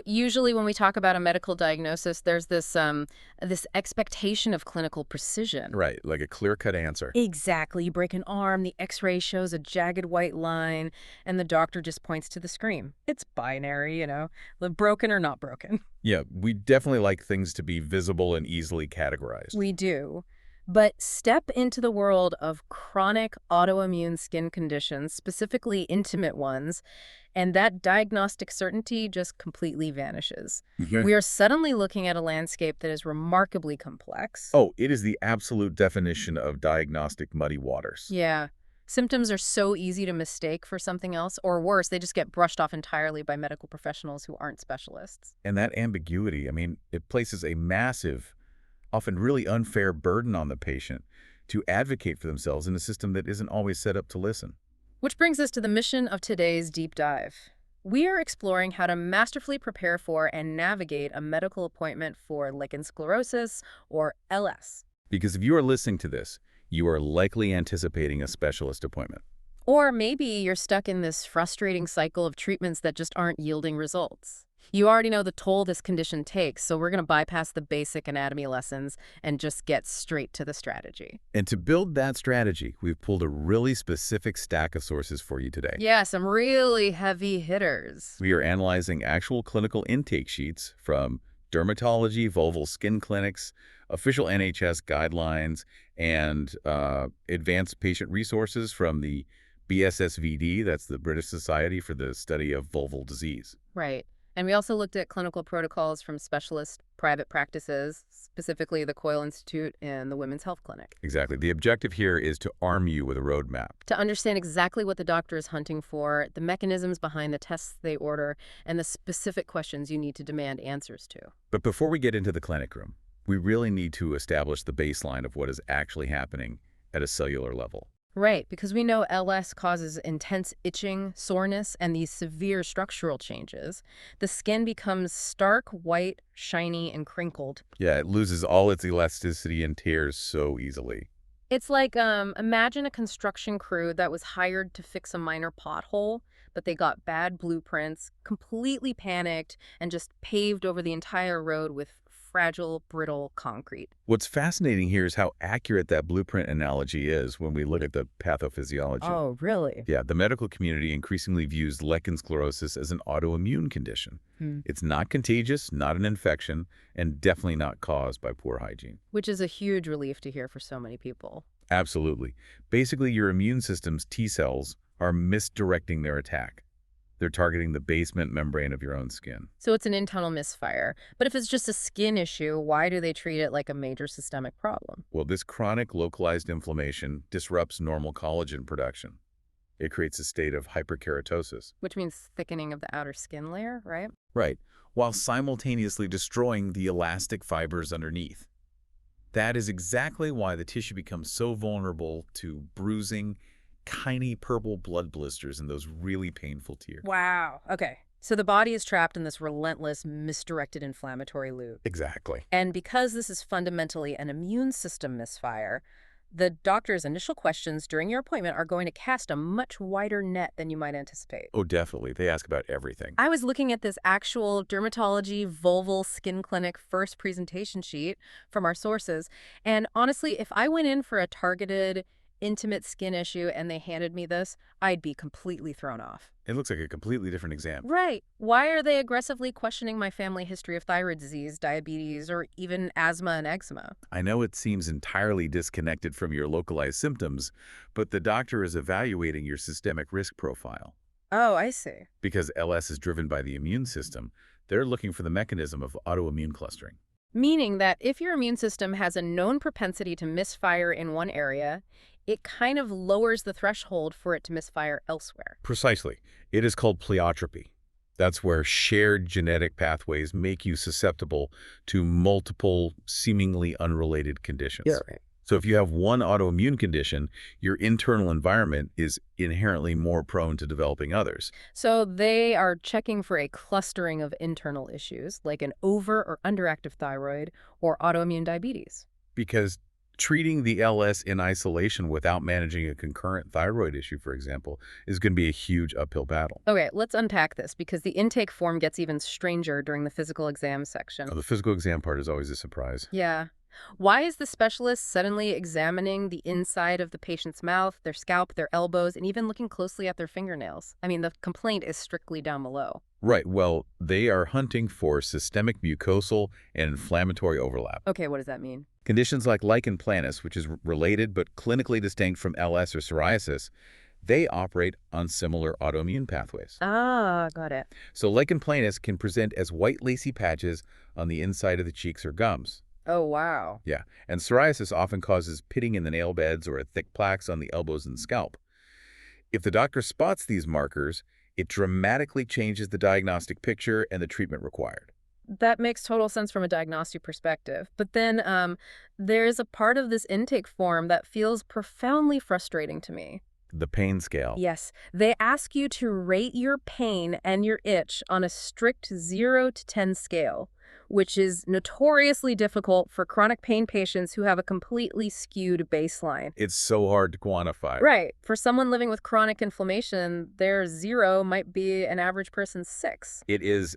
Usually when we talk about a medical diagnosis, there's this expectation of clinical precision. Right, like a clear-cut answer. Exactly. You break an arm, the x-ray shows a jagged white line, and the doctor just points to the screen. It's binary, broken or not broken. Yeah, we definitely like things to be visible and easily categorized. We do. But step into the world of chronic autoimmune skin conditions, specifically intimate ones, and that diagnostic certainty just completely vanishes. Mhm. We are suddenly looking at a landscape that is remarkably complex. Oh, it is the absolute definition of diagnostic muddy waters. Yeah. Symptoms are so easy to mistake for something else, or worse, they just get brushed off entirely by medical professionals who aren't specialists. And that ambiguity, I mean, it places a massive, often really unfair burden on the patient to advocate for themselves in a system that isn't always set up to listen. Which brings us to the mission of today's deep dive. We are exploring how to masterfully prepare for and navigate a medical appointment for lichen sclerosus, or LS. Because if you are listening to this, you are likely anticipating a specialist appointment. Or maybe you're stuck in this frustrating cycle of treatments that just aren't yielding results. You already know the toll this condition takes, so we're going to bypass the basic anatomy lessons and just get straight to the strategy. And to build that strategy, we've pulled a really specific stack of sources for you today. Yeah, some really heavy hitters. We are analyzing actual clinical intake sheets from dermatology, vulval skin clinics, official NHS guidelines, and advanced patient resources from the BSSVD, that's the British Society for the Study of Vulval Disease. Right. And we also looked at clinical protocols from specialist private practices, specifically the Coyle Institute and the Women's Health Clinic. Exactly. The objective here is to arm you with a roadmap. To understand exactly what the doctor is hunting for, the mechanisms behind the tests they order, and the specific questions you need to demand answers to. But before we get into the clinic room, we really need to establish the baseline of what is actually happening at a cellular level. Right, because we know LS causes intense itching, soreness, and these severe structural changes. The skin becomes stark, white, shiny, and crinkled. Yeah, it loses all its elasticity and tears so easily. It's like, imagine a construction crew that was hired to fix a minor pothole, but they got bad blueprints, completely panicked, and just paved over the entire road with fragile, brittle concrete. What's fascinating here is how accurate that blueprint analogy is when we look at the pathophysiology. Oh, really? Yeah, the medical community increasingly views lichen sclerosus as an autoimmune condition. It's not contagious, not an infection, and definitely not caused by poor hygiene. Which is a huge relief to hear for so many people. Absolutely. Basically, your immune system's T cells are misdirecting their attack. They're targeting the basement membrane of your own skin. So it's an internal misfire. But if it's just a skin issue, why do they treat it like a major systemic problem? Well, this chronic localized inflammation disrupts normal collagen production. It creates a state of hyperkeratosis. Which means thickening of the outer skin layer, right? Right, while simultaneously destroying the elastic fibers underneath. That is exactly why the tissue becomes so vulnerable to bruising, tiny purple blood blisters, and those really painful tears. Wow. Okay. So the body is trapped in this relentless, misdirected inflammatory loop. Exactly. And because this is fundamentally an immune system misfire, the doctor's initial questions during your appointment are going to cast a much wider net than you might anticipate. Oh, definitely. They ask about everything. I was looking at this actual dermatology vulval skin clinic first presentation sheet from our sources, and honestly, if I went in for a targeted, intimate skin issue and they handed me this, I'd be completely thrown off. It looks like a completely different exam. Right. Why are they aggressively questioning my family history of thyroid disease, diabetes, or even asthma and eczema? I know it seems entirely disconnected from your localized symptoms, but the doctor is evaluating your systemic risk profile. Oh, I see. Because LS is driven by the immune system, they're looking for the mechanism of autoimmune clustering. Meaning that if your immune system has a known propensity to misfire in one area, it kind of lowers the threshold for it to misfire elsewhere. Precisely. It is called pleiotropy. That's where shared genetic pathways make you susceptible to multiple, seemingly unrelated conditions. Yeah, right. So if you have one autoimmune condition, your internal environment is inherently more prone to developing others. So they are checking for a clustering of internal issues, like an over or underactive thyroid or autoimmune diabetes. Because Treating the LS in isolation without managing a concurrent thyroid issue, for example, is going to be a huge uphill battle. Okay, let's unpack this because the intake form gets even stranger during the physical exam section. Now, the physical exam part is always a surprise. Yeah. Why is the specialist suddenly examining the inside of the patient's mouth, their scalp, their elbows, and even looking closely at their fingernails? I mean, the complaint is strictly down below. Right, well, they are hunting for systemic mucosal and inflammatory overlap. Okay, what does that mean? Conditions like lichen planus, which is related but clinically distinct from LS or psoriasis, they operate on similar autoimmune pathways. Ah, got it. So lichen planus can present as white lacy patches on the inside of the cheeks or gums. Oh, wow. Yeah, and psoriasis often causes pitting in the nail beds or thick plaques on the elbows and scalp. If the doctor spots these markers, it dramatically changes the diagnostic picture and the treatment required. That makes total sense from a diagnostic perspective. But then there's a part of this intake form that feels profoundly frustrating to me. The pain scale. Yes, they ask you to rate your pain and your itch on a strict 0 to 10 scale, which is notoriously difficult for chronic pain patients who have a completely skewed baseline. It's so hard to quantify. Right. For someone living with chronic inflammation, their 0 might be an average person's 6. It is,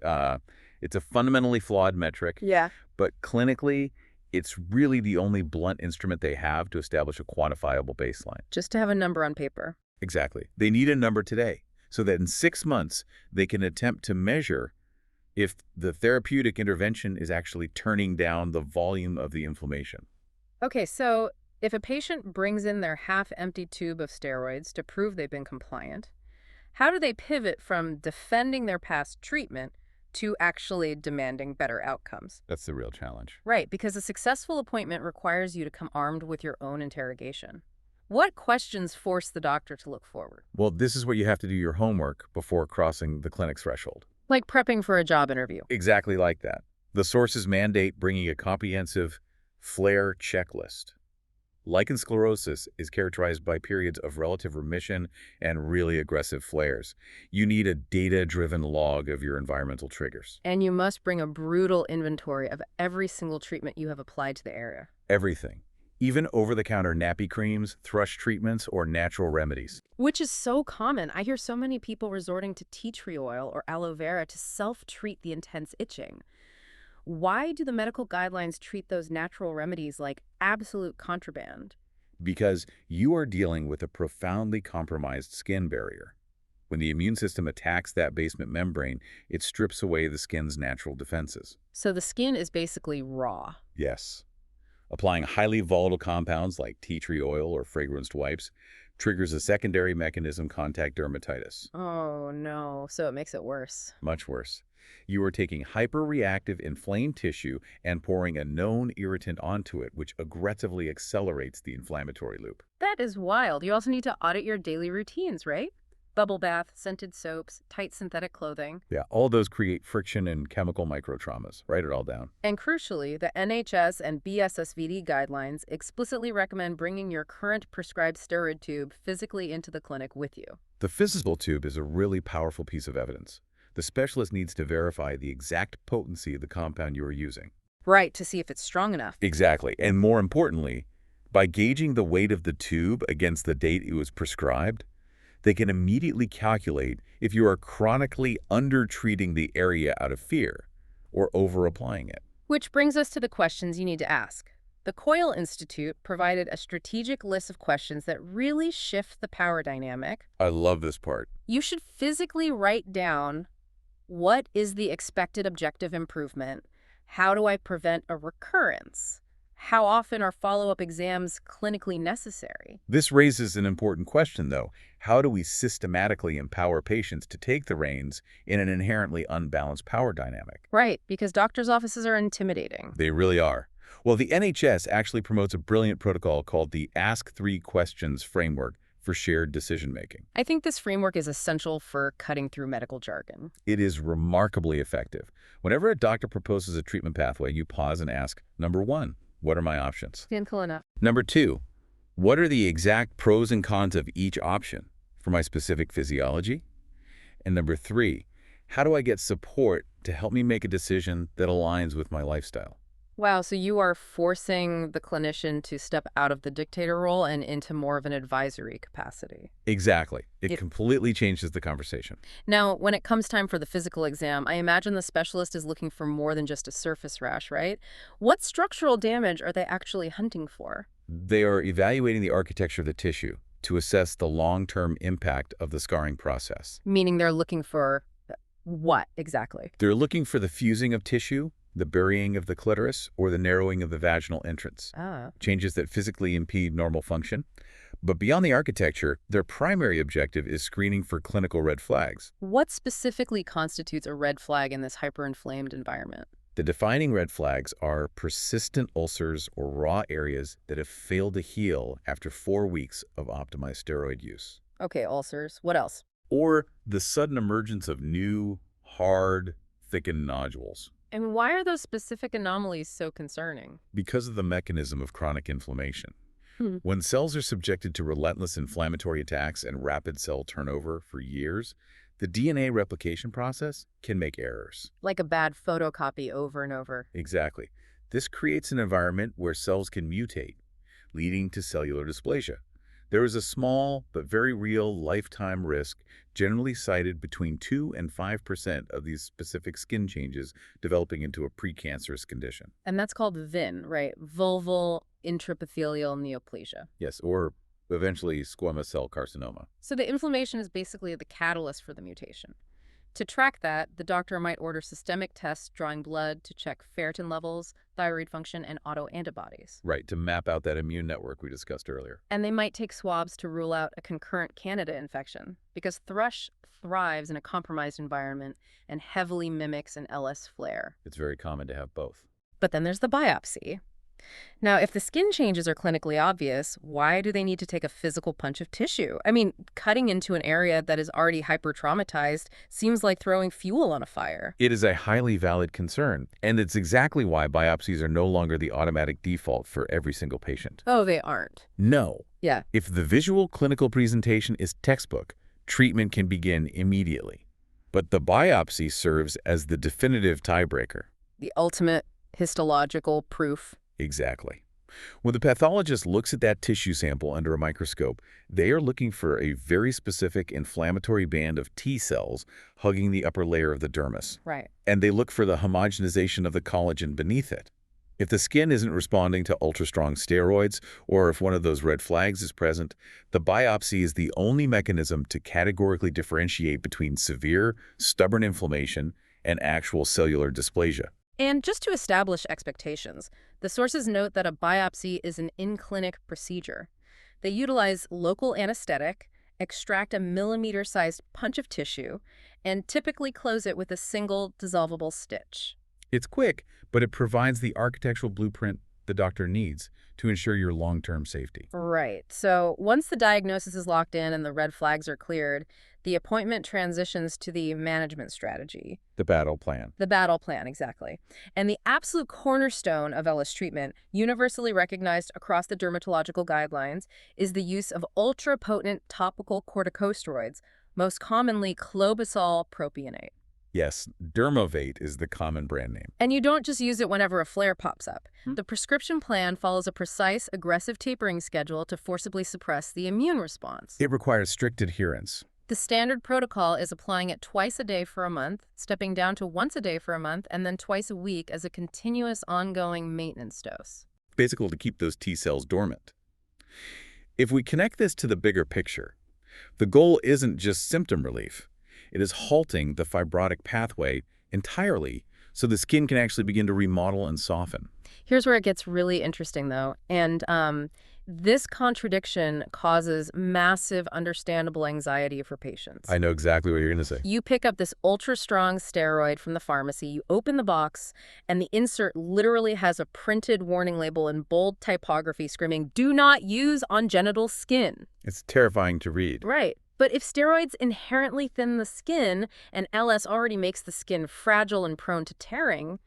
it's a fundamentally flawed metric, Yeah. but clinically, it's really the only blunt instrument they have to establish a quantifiable baseline. Just to have a number on paper. Exactly. They need a number today so that in 6 months, they can attempt to measure if the therapeutic intervention is actually turning down the volume of the inflammation. Okay, so if a patient brings in their half-empty tube of steroids to prove they've been compliant, how do they pivot from defending their past treatment to actually demanding better outcomes? That's the real challenge. Right, because a successful appointment requires you to come armed with your own interrogation. What questions force the doctor to look forward? Well, this is where you have to do your homework before crossing the clinic's threshold. Like prepping for a job interview. Exactly like that. The sources mandate bringing a comprehensive flare checklist. Lichen sclerosus is characterized by periods of relative remission and really aggressive flares. You need a data-driven log of your environmental triggers. And you must bring a brutal inventory of every single treatment you have applied to the area. Everything. Even over-the-counter nappy creams, thrush treatments, or natural remedies. Which is so common. I hear so many people resorting to tea tree oil or aloe vera to self-treat the intense itching. Why do the medical guidelines treat those natural remedies like absolute contraband? Because you are dealing with a profoundly compromised skin barrier. When the immune system attacks that basement membrane, it strips away the skin's natural defenses. So the skin is basically raw. Yes. Applying highly volatile compounds like tea tree oil or fragranced wipes triggers a secondary mechanism, contact dermatitis. Oh no, so it makes it worse. Much worse. You are taking hyperreactive inflamed tissue and pouring a known irritant onto it, which aggressively accelerates the inflammatory loop. That is wild. You also need to audit your daily routines, right? Bubble bath, scented soaps, tight synthetic clothing. Yeah, all those create friction and chemical microtraumas. Write it all down. And crucially, the NHS and BSSVD guidelines explicitly recommend bringing your current prescribed steroid tube physically into the clinic with you. The physical tube is a really powerful piece of evidence. The specialist needs to verify the exact potency of the compound you are using. Right, to see if it's strong enough. Exactly. And more importantly, by gauging the weight of the tube against the date it was prescribed, they can immediately calculate if you are chronically undertreating the area out of fear or over-applying it. Which brings us to the questions you need to ask. The Coyle Institute provided a strategic list of questions that really shift the power dynamic. I love this part. You should physically write down, what is the expected objective improvement? How do I prevent a recurrence? How often are follow-up exams clinically necessary? This raises an important question, though. How do we systematically empower patients to take the reins in an inherently unbalanced power dynamic? Right, because doctors' offices are intimidating. They really are. Well, the NHS actually promotes a brilliant protocol called the Ask 3 Questions framework for shared decision-making. I think this framework is essential for cutting through medical jargon. It is remarkably effective. Whenever a doctor proposes a treatment pathway, you pause and ask, number 1, what are my options? Simple enough. Number 2, what are the exact pros and cons of each option for my specific physiology? And number 3, how do I get support to help me make a decision that aligns with my lifestyle? Wow, so you are forcing the clinician to step out of the dictator role and into more of an advisory capacity. Exactly. It It, completely changes the conversation. Now, when it comes time for the physical exam, I imagine the specialist is looking for more than just a surface rash, right? What structural damage are they actually hunting for? They are evaluating the architecture of the tissue to assess the long-term impact of the scarring process. Meaning they're looking for what exactly? They're looking for the fusing of tissue, the burying of the clitoris, or the narrowing of the vaginal entrance, Ah. changes that physically impede normal function. But beyond the architecture, their primary objective is screening for clinical red flags. What specifically constitutes a red flag in this hyperinflamed environment? The defining red flags are persistent ulcers or raw areas that have failed to heal after 4 weeks of optimized steroid use. Okay, ulcers. What else? Or the sudden emergence of new, hard, thickened nodules. And why are those specific anomalies so concerning? Because of the mechanism of chronic inflammation. Hmm. When cells are subjected to relentless inflammatory attacks and rapid cell turnover for years, the DNA replication process can make errors. Like a bad photocopy over and over. Exactly. This creates an environment where cells can mutate, leading to cellular dysplasia. There is a small but very real lifetime risk, generally cited between 2 and 5% of these specific skin changes developing into a precancerous condition. And that's called VIN, right? Vulval intraepithelial neoplasia. Yes, or eventually squamous cell carcinoma. So the inflammation is basically the catalyst for the mutation. To track that, the doctor might order systemic tests drawing blood to check ferritin levels, thyroid function, and autoantibodies. Right, to map out that immune network we discussed earlier. And they might take swabs to rule out a concurrent Candida infection, because thrush thrives in a compromised environment and heavily mimics an LS flare. It's very common to have both. But then there's the biopsy. Now, if the skin changes are clinically obvious, why do they need to take a physical punch of tissue? I mean, cutting into an area that is already hyper-traumatized seems like throwing fuel on a fire. It is a highly valid concern, and it's exactly why biopsies are no longer the automatic default for every single patient. Oh, they aren't. No. Yeah. If the visual clinical presentation is textbook, treatment can begin immediately. But the biopsy serves as the definitive tiebreaker. The ultimate histological proof. Exactly. When the pathologist looks at that tissue sample under a microscope, they are looking for a very specific inflammatory band of T cells hugging the upper layer of the dermis. Right. And they look for the homogenization of the collagen beneath it. If the skin isn't responding to ultra-strong steroids, or if one of those red flags is present, the biopsy is the only mechanism to categorically differentiate between severe, stubborn inflammation and actual cellular dysplasia. And just to establish expectations, the sources note that a biopsy is an in-clinic procedure. They utilize local anesthetic, extract a millimeter-sized punch of tissue, and typically close it with a single dissolvable stitch. It's quick, but it provides the architectural blueprint the doctor needs to ensure your long-term safety. Right. So once the diagnosis is locked in and the red flags are cleared, the appointment transitions to the management strategy. The battle plan. The battle plan, exactly. And the absolute cornerstone of LS treatment, universally recognized across the dermatological guidelines, is the use of ultra-potent topical corticosteroids, most commonly clobazole propionate. Yes, Dermovate is the common brand name. And you don't just use it whenever a flare pops up. The prescription plan follows a precise, aggressive tapering schedule to forcibly suppress the immune response. It requires strict adherence. The standard protocol is applying it twice a day for a month, stepping down to once a day for a month, and then twice a week as a continuous, ongoing maintenance dose. Basically to keep those T cells dormant. If we connect this to the bigger picture, the goal isn't just symptom relief. It is halting the fibrotic pathway entirely so the skin can actually begin to remodel and soften. Here's where it gets really interesting, though. And this contradiction causes massive, understandable anxiety for patients. I know exactly what you're going to say. You pick up this ultra-strong steroid from the pharmacy, you open the box, and the insert literally has a printed warning label in bold typography screaming, "Do not use on genital skin." It's terrifying to read. Right. But if steroids inherently thin the skin, and LS already makes the skin fragile and prone to tearing,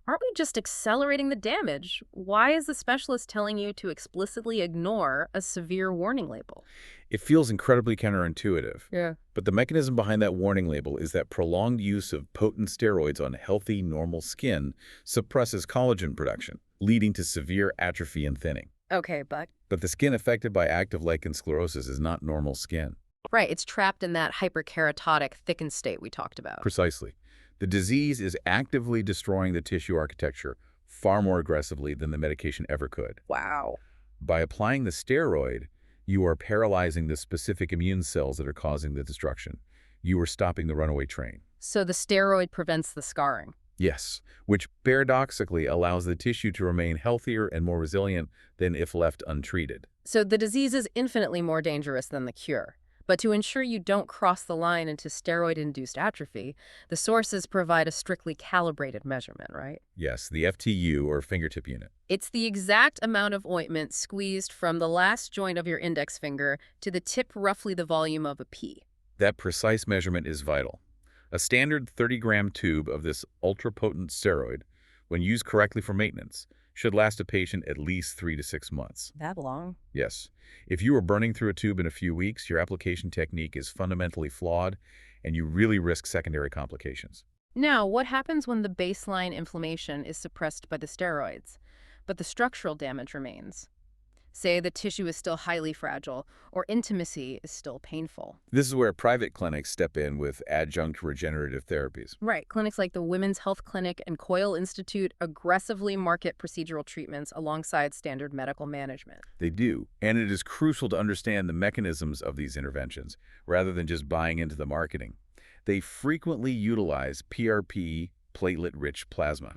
Aren't we just accelerating the damage? Why is the specialist telling you to explicitly ignore a severe warning label? It feels incredibly counterintuitive. Yeah. But the mechanism behind that warning label is that prolonged use of potent steroids on healthy, normal skin suppresses collagen production, leading to severe atrophy and thinning. Okay, but But the skin affected by active lichen sclerosus is not normal skin. right, it's trapped in that hyperkeratotic thickened state we talked about. Precisely. The disease is actively destroying the tissue architecture far more aggressively than the medication ever could. Wow. By applying the steroid, you are paralyzing the specific immune cells that are causing the destruction. You are stopping the runaway train. So the steroid prevents the scarring. Yes, which paradoxically allows the tissue to remain healthier and more resilient than if left untreated. So the disease is infinitely more dangerous than the cure. But to ensure you don't cross the line into steroid-induced atrophy, the sources provide a strictly calibrated measurement, right? Yes, the FTU, or fingertip unit. It's the exact amount of ointment squeezed from the last joint of your index finger to the tip roughly the volume of a pea. That precise measurement is vital. A standard 30-gram tube of this ultra-potent steroid, when used correctly for maintenance, should last a patient at least 3 to 6 months. That long? Yes. If you are burning through a tube in a few weeks, your application technique is fundamentally flawed, and you really risk secondary complications. Now, what happens when the baseline inflammation is suppressed by the steroids, but the structural damage remains? Say the tissue is still highly fragile, or intimacy is still painful. This is where private clinics step in with adjunct regenerative therapies. Right, clinics like the Women's Health Clinic and Coyle Institute aggressively market procedural treatments alongside standard medical management. They do, and it is crucial to understand the mechanisms of these interventions, rather than just buying into the marketing. They frequently utilize PRP, platelet-rich plasma.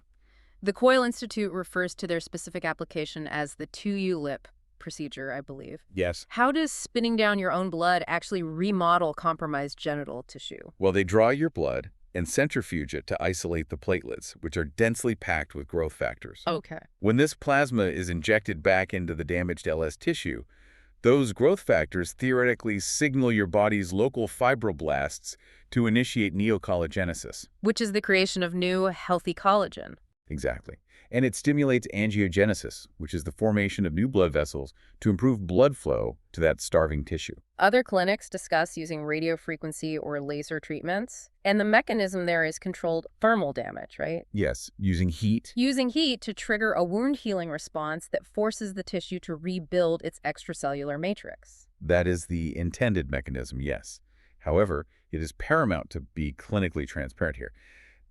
The Coyle Institute refers to their specific application as the 2U lip procedure, I believe. Yes. How does spinning down your own blood actually remodel compromised genital tissue? Well, they draw your blood and centrifuge it to isolate the platelets, which are densely packed with growth factors. Okay. When this plasma is injected back into the damaged LS tissue, those growth factors theoretically signal your body's local fibroblasts to initiate neocollagenesis. Which is the creation of new, healthy collagen. Exactly. And it stimulates angiogenesis, which is the formation of new blood vessels to improve blood flow to that starving tissue. Other clinics discuss using radiofrequency or laser treatments, and the mechanism there is controlled thermal damage, right? Yes, using heat. Using heat to trigger a wound healing response that forces the tissue to rebuild its extracellular matrix. That is the intended mechanism, yes. However, it is paramount to be clinically transparent here.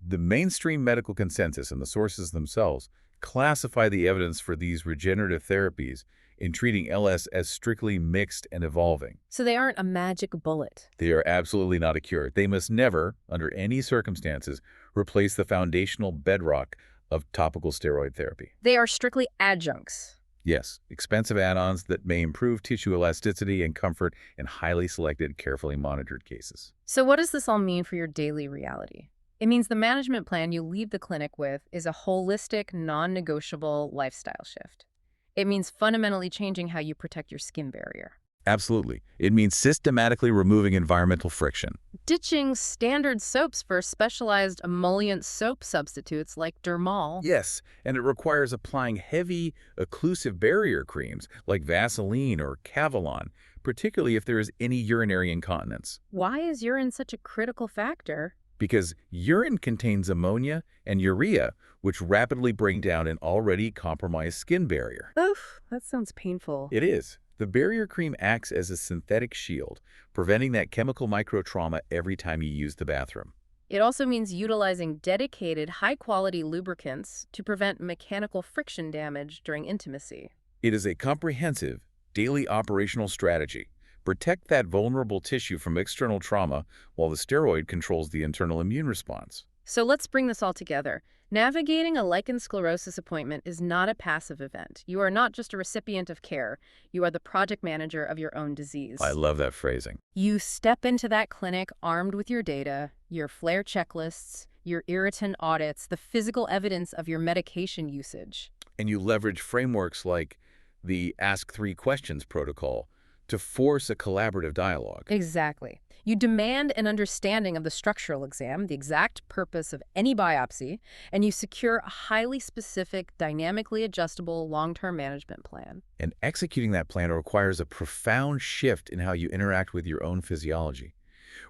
The mainstream medical consensus and the sources themselves classify the evidence for these regenerative therapies in treating LS as strictly mixed and evolving. So they aren't a magic bullet. They are absolutely not a cure. They must never, under any circumstances, replace the foundational bedrock of topical steroid therapy. They are strictly adjuncts. Yes, expensive add-ons that may improve tissue elasticity and comfort in highly selected, carefully monitored cases. So what does this all mean for your daily reality? It means the management plan you leave the clinic with is a holistic, non-negotiable lifestyle shift. It means fundamentally changing how you protect your skin barrier. Absolutely. It means systematically removing environmental friction. Ditching standard soaps for specialized emollient soap substitutes like Dermal. Yes, and it requires applying heavy, occlusive barrier creams like Vaseline or Cavalon, particularly if there is any urinary incontinence. Why is urine such a critical factor? Because urine contains ammonia and urea, which rapidly break down an already compromised skin barrier. Oof, that sounds painful. It is. The barrier cream acts as a synthetic shield, preventing that chemical microtrauma every time you use the bathroom. It also means utilizing dedicated, high-quality lubricants to prevent mechanical friction damage during intimacy. It is a comprehensive, daily operational strategy. Protect that vulnerable tissue from external trauma while the steroid controls the internal immune response. So let's bring this all together. Navigating a lichen sclerosus appointment is not a passive event. You are not just a recipient of care. You are the project manager of your own disease. I love that phrasing. You step into that clinic armed with your data, your flare checklists, your irritant audits, the physical evidence of your medication usage. And you leverage frameworks like the Ask 3 Questions protocol to force a collaborative dialogue. Exactly. You demand an understanding of the structural exam, the exact purpose of any biopsy, and you secure a highly specific, dynamically adjustable long-term management plan. And executing that plan requires a profound shift in how you interact with your own physiology.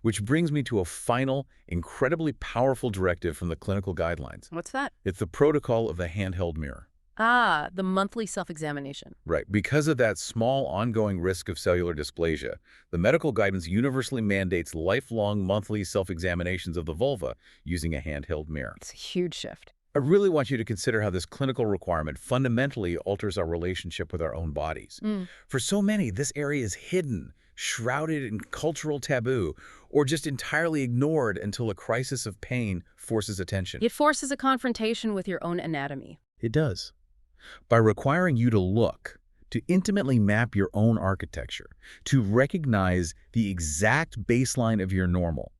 Which brings me to a final, incredibly powerful directive from the clinical guidelines. What's that? It's the protocol of the handheld mirror. Ah, the monthly self-examination. Right. Because of that small ongoing risk of cellular dysplasia, the medical guidance universally mandates lifelong monthly self-examinations of the vulva using a handheld mirror. It's a huge shift. I really want you to consider how this clinical requirement fundamentally alters our relationship with our own bodies. Mm. For so many, this area is hidden, shrouded in cultural taboo, or just entirely ignored until a crisis of pain forces attention. It forces a confrontation with your own anatomy. It does. By requiring you to look, to intimately map your own architecture, to recognize the exact baseline of your normal,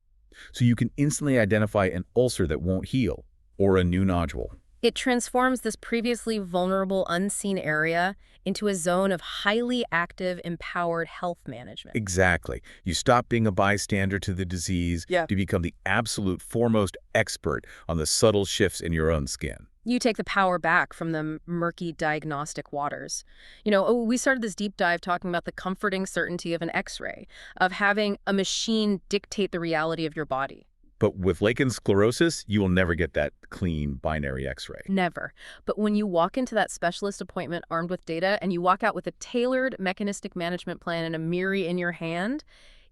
so you can instantly identify an ulcer that won't heal or a new nodule. It transforms this previously vulnerable, unseen area into a zone of highly active, empowered health management. Exactly. You stop being a bystander to the disease to become the absolute foremost expert on the subtle shifts in your own skin. You take the power back from the murky diagnostic waters. We started this deep dive talking about the comforting certainty of an X-ray, of having a machine dictate the reality of your body. But with lichen sclerosus, you will never get that clean binary X-ray. Never. But when you walk into that specialist appointment armed with data and you walk out with a tailored mechanistic management plan and a MIRI in your hand,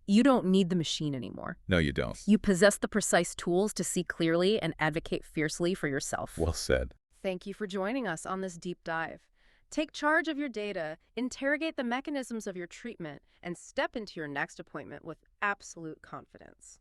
you don't need the machine anymore. No, you don't. You possess the precise tools to see clearly and advocate fiercely for yourself. Well said. Thank you for joining us on this deep dive. Take charge of your data, interrogate the mechanisms of your treatment, and step into your next appointment with absolute confidence.